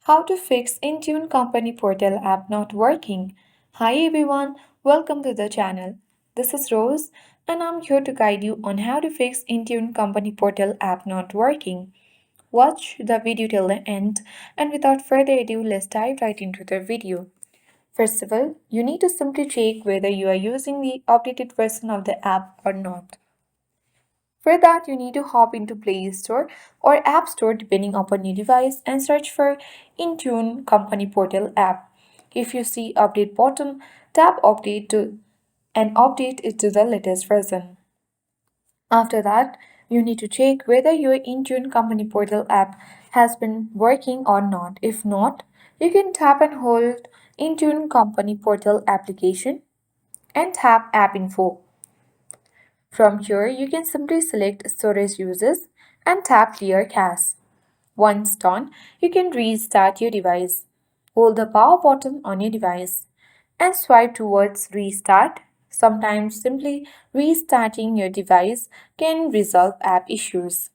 How to fix InTune Company Portal app not working. Hi everyone, welcome to the channel. This is Rose and I'm here to guide you on how to fix InTune Company Portal app not working. Watch the video till the end and without further ado, let's dive right into the video. First of all, you need to simply check whether you are using the updated version of the app or not. For that, you need to hop into Play Store or App Store depending upon your device and search for InTune Company Portal app. If you see update button, tap update to and update it to the latest version. After that, you need to check whether your InTune Company Portal app has been working or not. If not, you can tap and hold InTune Company Portal application and tap App Info. From here, you can simply select Storage Uses and tap Clear Cache. Once done, you can restart your device. Hold the power button on your device and swipe towards Restart. Sometimes simply restarting your device can resolve app issues.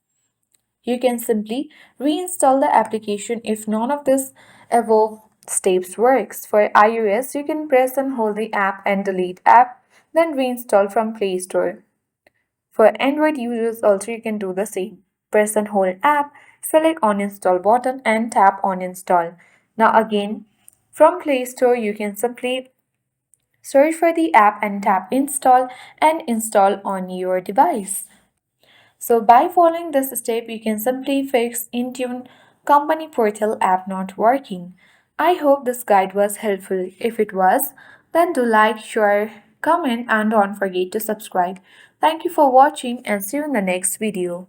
You can simply reinstall the application if none of this above steps works. For iOS, you can press and hold the app and delete app, then reinstall from Play Store. For Android users also you can do the same. Press and hold app, select uninstall button and tap uninstall. Now again, from Play Store you can simply search for the app and tap install and install on your device. So by following this step you can simply fix InTune Company Portal app not working. I hope this guide was helpful. If it was, then do like, share, comment and don't forget to subscribe. Thank you for watching and see you in the next video.